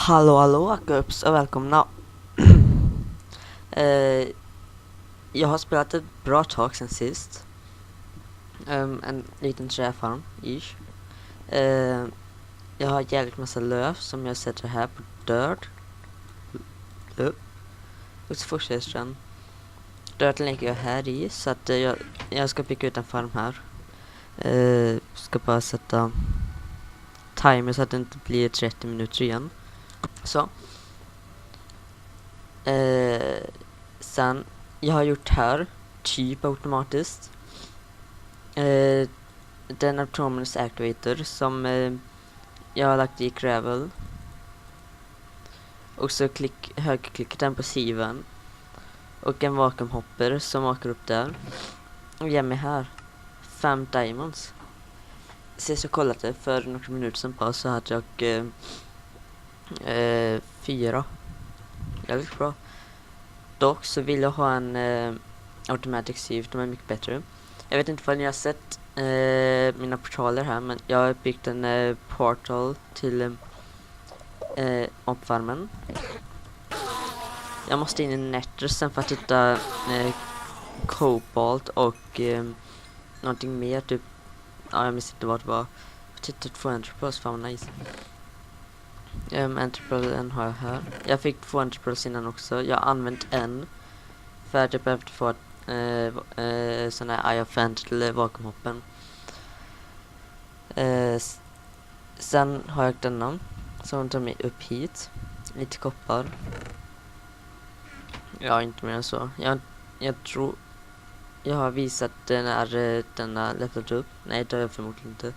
Hallå gubbs och välkomna. eh, jag har spelat ett bra tag sen sist. En liten träfarm ish. Jag har jävligt massa löv som jag sätter här på dörd. Och så fortsätter den. Dörden lägger jag här i så att jag ska bygga ut en farm här. Ska bara sätta timer så att det inte blir 30 minuter igen. Så. Sen jag har gjort här typ automatiskt den autonomous activator som jag har lagt i gravel och så högerklickar den på siven och en vakuumhopper som åker upp där och ger mig här 5 diamonds. Sist jag kollade för några minuter sedan bara så hade jag 4. Jävligt bra. Dock så vill jag ha en automatic sieve, de är mycket bättre. Jag vet inte vad ni har sett mina portaler här, men jag har byggt en portal till uppfarmen. Jag måste in i Nether sen för att hitta Cobalt och någonting mer, typ, ja, jag minns inte vad det var. Jag tittade 200 plus, fan vad nice. Enterprise har jag här. Jag fick 200 plus innan också. Jag har använt en för att jag behövde få sån här Eye of End till vakuumhoppen. Sen har jag denna som tar mig upp hit. Lite koppar. Ja, inte mer än så. Jag tror jag har visat denna levlat upp. Nej, det har jag förmodligen inte.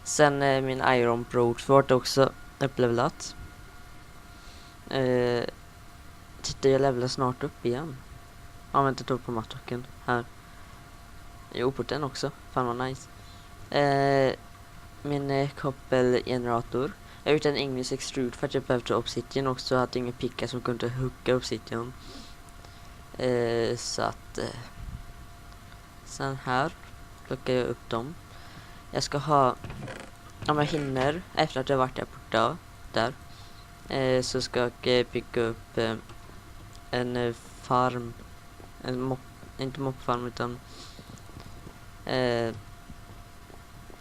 Sen min Iron Broadsword också upplevlat. Titta, jag levlar snart upp igen. Ja, vänta, tog på mattocken här. Jo, på den också. Fan vad nice. Min koppelgenerator. Jag har gjort en English extrude för att jag behövde obsidian också. Jag hade inga pickar som kunde hugga obsidian. Så att sen här plockar jag upp dem. Jag ska ha, om jag hinner efter att jag varit där borta där, så ska jag bygga upp en farm, inte moppfarm utan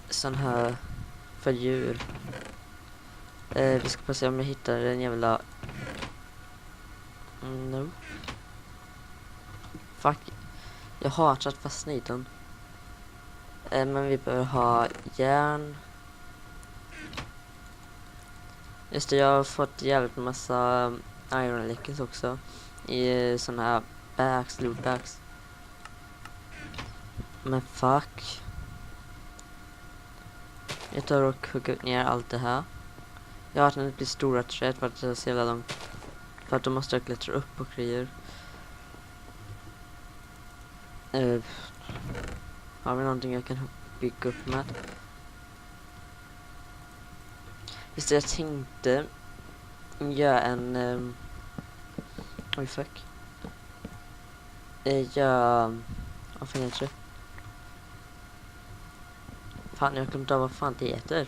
sån här för djur. Vi ska bara se om jag hittar en jävla no. Fuck. Jag hatar att fastna i den. Men vi behöver ha järn. Just det, jag har fått jävligt massa iron lickens också. I såna här bags, loot bags. Men fuck. Jag tar och hugger ner allt det här. Jag har att det blir stora träd för att jag ser väl dem. För att de måste klättra upp och grejer. Har vi någonting jag kan bygga upp med? Just det, jag tänkte göra en oj fuck. Vad fan heter det? Fan, jag glömde vad fan det heter.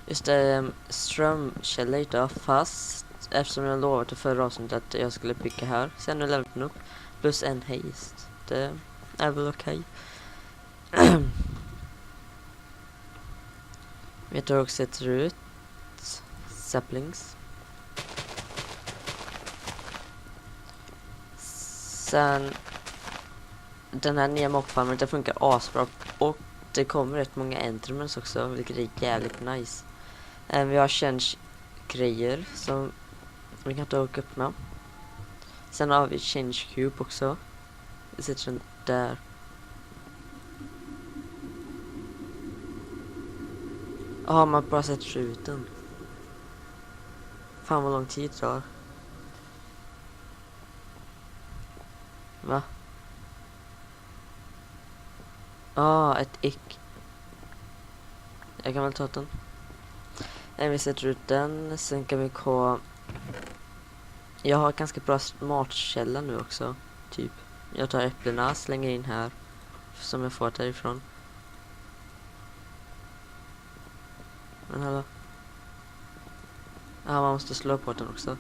Just det, strömkälla idag, fast eftersom jag lovade förra avsnittet att jag skulle bygga här. Sen har jag lämnat upp. Plus en haste. Det är väl okej. Vi tar också ett ut saplings. Sen den här nya moppfarmen, det funkar asbra och det kommer rätt många entryments också, vilket är jävligt nice. Vi har change grejer som vi kan ta upp med. Sen har vi change cube också. Vi sätter den där. Ja, man bara sätter ut den. Fan vad lång tid det tar. Va? Ett ick. Jag kan väl ta den. Vi sätter ut den. Sen kan vi gå. Jag har ganska bra matkälla nu också. Typ. Jag tar äpplena, slänger in här. Som jag får därifrån. Men hallå. Ja, man måste slå på den också.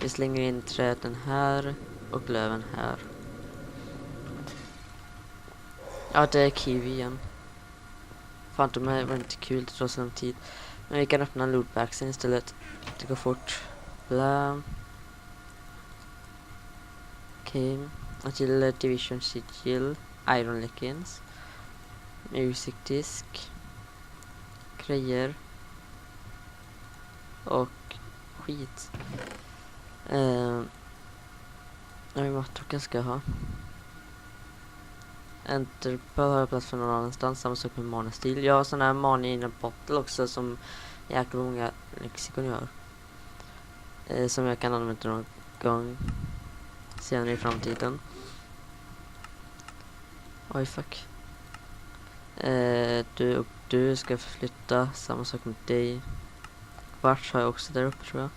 Vi slänger in träden här och löven här. Ja, det är kiwi igen. Fan, de här var inte kul, det tar så lång tid. Men vi kan öppna lootbacksen istället. Det går fort. Bla. Okej. Till Division Sigil. Iron Leggings. Music disk. Grejer. Och skit. Hur mattoken ska jag ha? Enterprise har jag plats för någon annanstans. Samma sak med manastil. Jag har sån här mani in a bottle också som jäkla många lexikon gör. Som jag kan använda någon gång senare i framtiden. Oj, fuck. Du och du ska förflytta. Samma sak med dig. Vart har jag också där uppe, tror jag.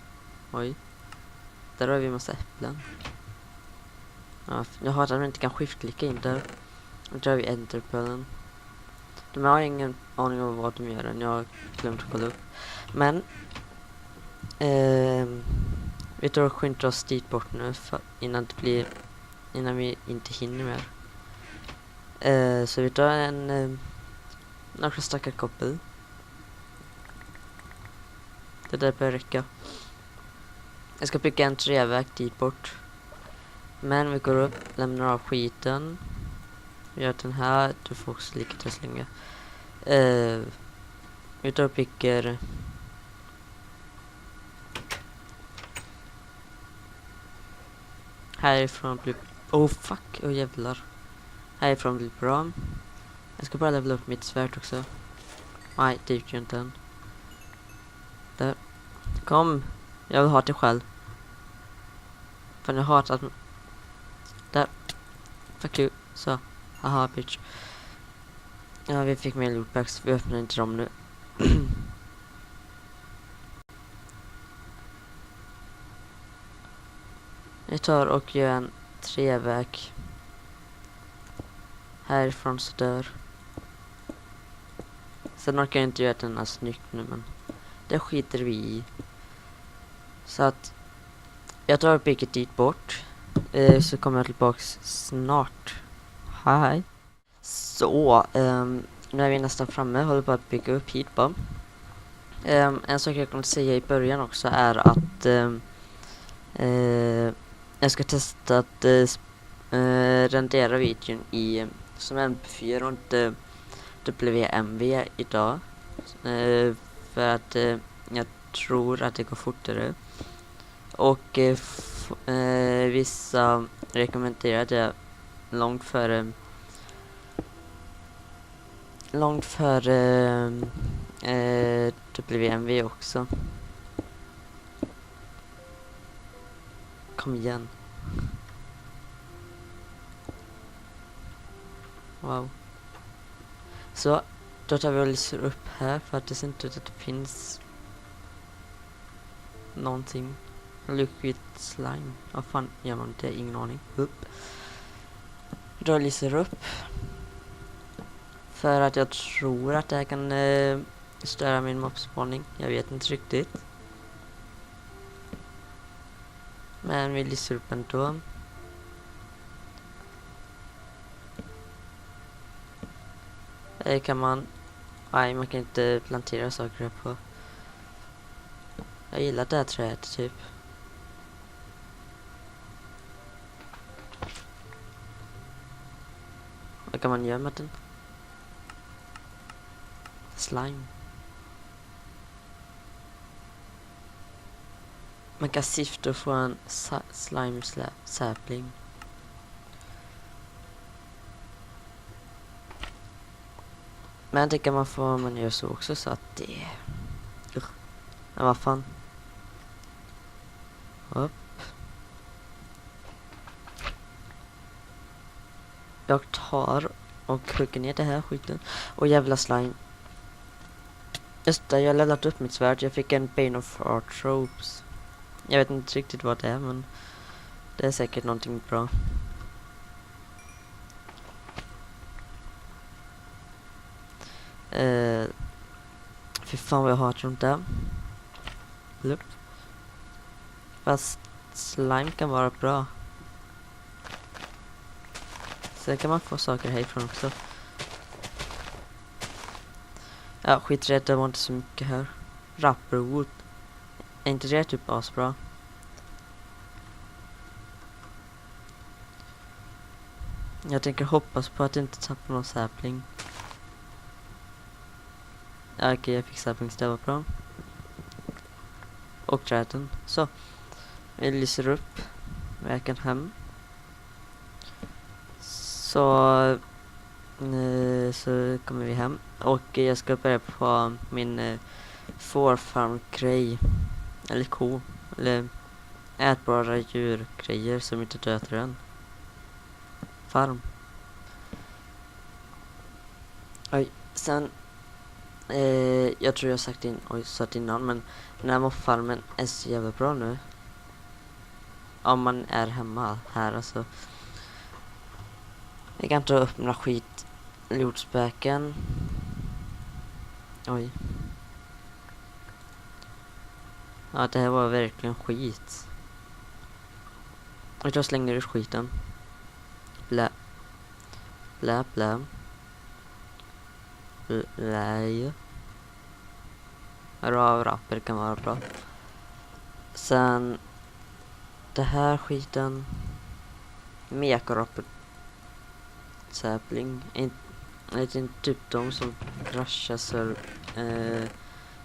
Oj. Där har vi en massa äpplen. Ja, jag har att man inte kan skiftklicka in där. Och där har vi enterpölen. De har ingen aning om vad de gör än. Jag har glömt att kolla upp. Men vi tar och skyndar oss dit bort nu innan vi inte hinner mer. Så vi tar några stackar koppel. Det där bör räcka. Jag ska bygga en träväg dit bort. Men vi går upp, lämnar av skiten. Vi gör den här, du får också lika till slänga. Vi tar och bygger härifrån blir... Oh fuck, oh jävlar. Härifrån blir bra. Jag ska bara levela upp mitt svärd också. Nej, det gick ju inte än. Där. Kom. Jag vill ha det själv. För jag hatar att... Där. Fuck you. Så. Haha, bitch. Ja, vi fick med lootbacks. Vi öppnar inte dem nu. Vi tar och gör en träväg. Härifrån så där. Sen orkar jag inte göra den här snyggt nu, men det skiter vi i. Så att jag tar bygget dit bort. Så kommer jag tillbaks snart. Hej. Så, nu är vi nästan framme. Håller på att bygga upp hit bara. En sak jag kan säga i början också är att jag ska testa att rendera videon i som MP4 och inte WMV idag. För att jag tror att det går fortare. Och vissa rekommenderar det långt före WMV också. Kom igen. Wow. Så, då tar vi och lyser upp här för att det ser inte ut att det finns någonting. Liquid slime. Vad fan gör man det? Ingen aning. Upp. Då lyser upp. För att jag tror att det här kan störa min mobbspaning. Jag vet inte riktigt. Men vi lyser upp ändå. Kan man... Nej, man kan inte plantera saker här på. Jag gillar det här trädet typ. Vad kan man göra med den? Slime. Man kan sifta och få en slime sapling. Men det kan man få om man gör så också, så att det... Men vad fan. Upp. Jag tar och hugger ner det här skiten. Och jävla slime. Just det, jag har levlat upp mitt svärd. Jag fick en Bane of Arthropes. Jag vet inte riktigt vad det är, men det är säkert någonting bra. Fy fan vad jag hatar sånt där. Lukt. Fast slime kan vara bra. Sen kan man få saker härifrån också. Ja, skiträtt, det var inte så mycket här. Rapperwood. Är inte det typ asbra? Jag tänker hoppas på att inte tappa någon sapling. Ja, okej, jag fick saplings, det var bra. Och träden. Så. Vi lyser upp vägen hem. Så kommer vi hem. Och jag ska börja på min fårfarm-grej. Eller ko. Eller ätbara djurgrejer som inte dödar den. Farm. Oj, sen jag tror jag sagt innan, men den här mob-farmen är så jävla bra nu. Om man är hemma här alltså. Jag kan ta upp några skit lordspäken. Oj. Ja, det här var verkligen skit. Jag slänger ut skiten. Blä. Blä, blä. Blä. Rapper kan vara bra. Sen det här skiten. Mekarapper. Sapling. Inte typ de som kraschar så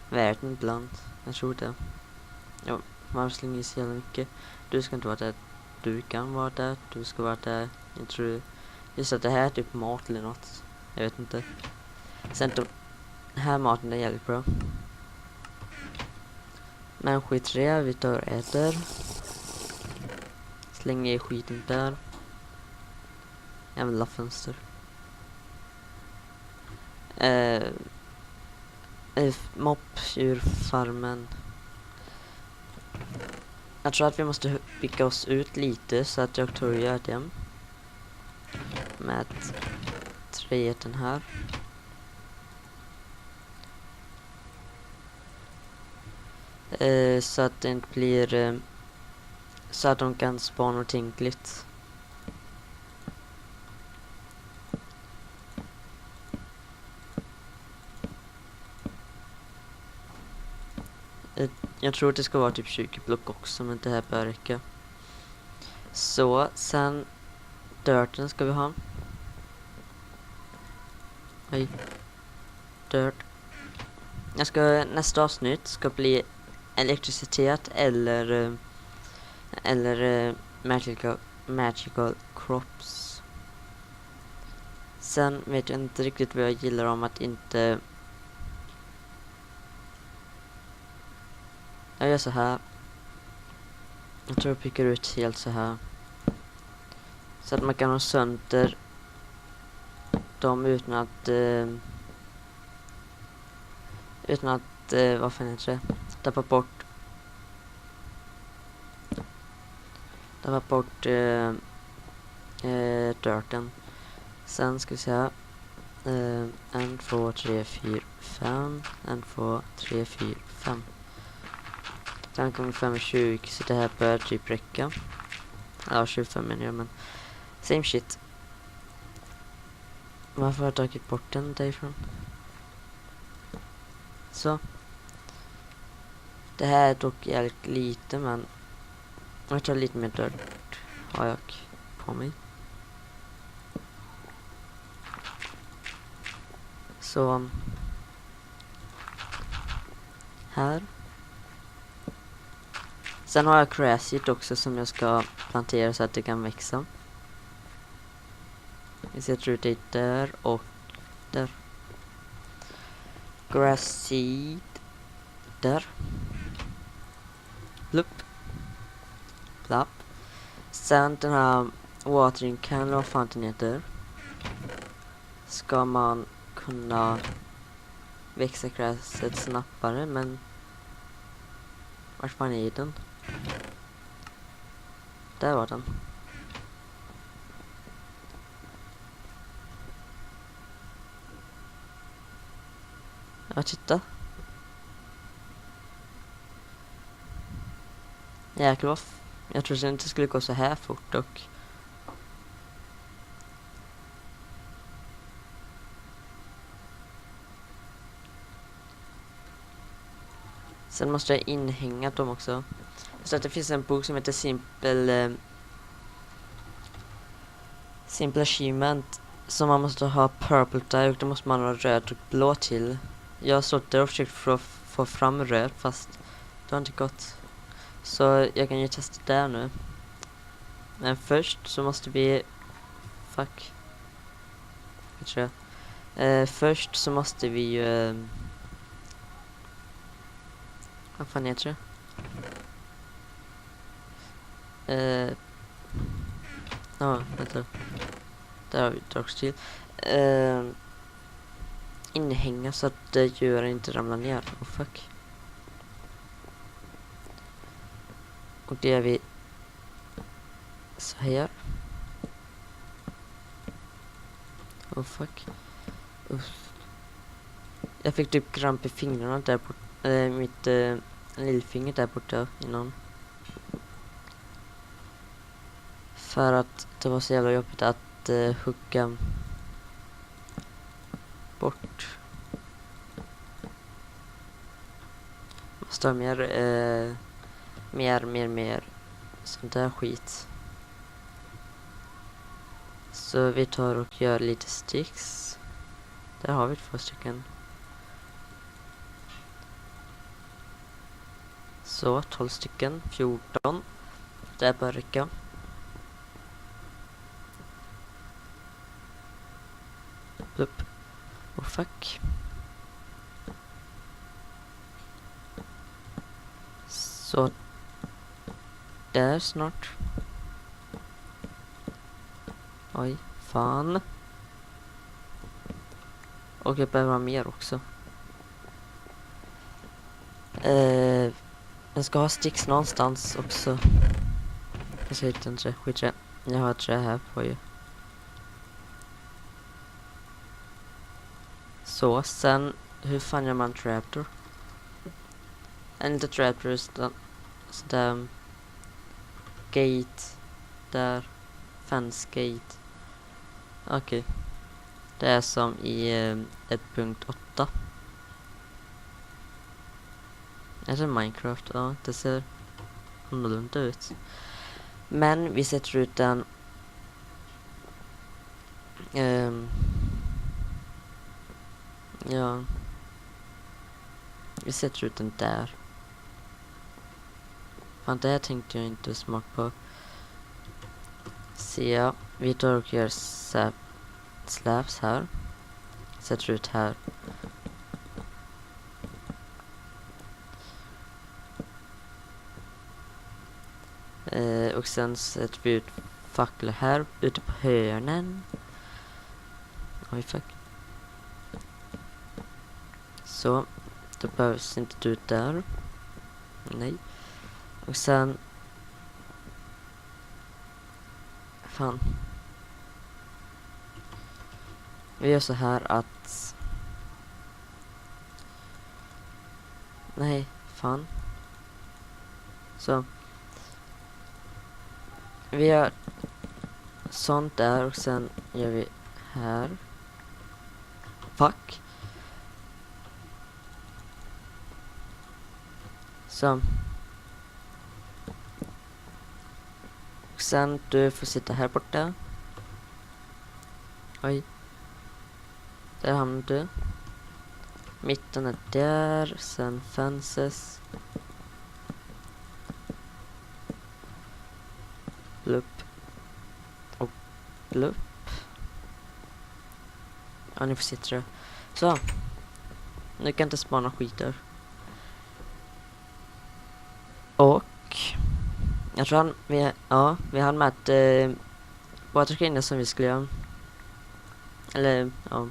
världen ibland. Jag tror det. Ja, man slänger så jävla mycket. Du ska inte vara där. Du kan vara där. Du ska vara där. Jag tror just att det här är typ mat eller något. Jag vet inte. Sen den här maten är jävligt bra. Men skit det, vi tar och äter. Slänger i skiten där. Jävla fönster. Moppdjurfarmen. Jag tror att vi måste bygga oss ut lite så att jag tror gör det. Med träeten här. Så att det inte blir så att de kan spana ordentligt. Jag tror att det ska vara typ 20 block också, men det här bör räcka. Så, sen dirten ska vi ha. Oj. Dirt. Nästa avsnitt ska bli elektricitet eller magical crops. Sen vet jag inte riktigt vad jag gillar om att inte. Jag gör så här. Jag tror jag pickar ut helt så här. Så att man kan ha sönder dem utan att vad fan heter det? Tappa bort dirten. Sen ska vi se här. 1, 2, 3, 4, 5. 1, 2, 3, 4, 5. Sen kommer 520, så det här bör typ räcka. Ja, 25 menar jag, men same shit. Varför har jag tagit bort den därifrån? Så. Det här är dock jävligt lite, men jag tar lite mer dirt har jag på mig. Så här. Sen har jag crassit också som jag ska plantera så att det kan växa. Vi sätter ut det där och där. Grass seed. Där. Plupp. Plapp. Sen den här watering can, vad fan den heter. Ska man kunna växa gräset snabbare, men vart fan är den? Där var den. Ja, titta. Jäklar vad jag trodde inte det skulle gå så här fort dock. Sen måste jag inhänga dem också. Så att det finns en bok som heter Simple Achievement. Som man måste ha purple där och då måste man ha röd och blå till. Jag har stått där och försökt få fram röd fast det har inte gått. Så jag kan ju testa där nu. Men först så måste vi... Fuck. Jag tror jag. Först så måste vi ju... vad fan heter det? Ja, vänta. Där har vi dragstill. Inhänga så att djuren inte ramlar ner. Oh fuck. Och det gör vi så här. Oh fuck. Jag fick typ kramp i fingrarna där på mitt lillfinger där borta innan. För att det var så jävla jobbigt att hugga bort. Måste ha mer sånt där skit. Så vi tar och gör lite sticks. Där har vi 2 stycken. Så 12 stycken, 14. Det bör räcka. Upp. Oh fuck. Så där snart. Oj, fan. Och jag behöver ha mer också. Jag ska ha sticks någonstans också. Jag ska hitta en trä. Skitträ. Jag har ett trä här på ju. Så, sen hur fan gör man trapdoor? Inte trapdoor utan sådär gate där, fence gate. Okej. Det är som i 1.8. Är det Minecraft? Ja, det ser annorlunda ut. Men vi sätter ut den ja. Vi sätter ut den där. Fan, det här tänkte jag inte smaka på. Se, ja. Vi tar och gör slabs här. Sätter ut här. Och sen sätter vi ut facklor här ute på hörnen. Oj, fuck. Så, då behövs inte du där. Nej. Och sen... Fan. Vi gör så här att... Nej, fan. Så. Vi gör sånt där och sen gör vi här. Fuck. Så. Och sen du får sitta här borta. Oj. Där hamnar du. Mitten är där. Sen fences. Blupp. Och blupp. Ja, ni får sitta där. Så. Nu kan inte spana skit där. Och jag tror vi hann med att waterskrinna som vi skulle göra. Eller ja.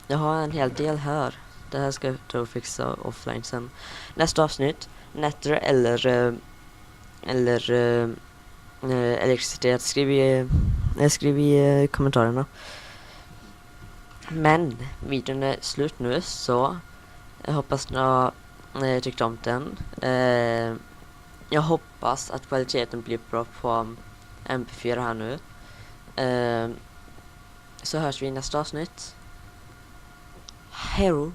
Jag har en hel del här. Det här ska jag ta och fixa offline sen. Nästa avsnitt, Nether eller elektricitet. Skriv i kommentarerna. Men videon är slut nu, så jag hoppas ni har tyckt om den. Jag hoppas att kvaliteten blir bra på MP4 här nu. Så hörs vi i nästa avsnitt. Hej då!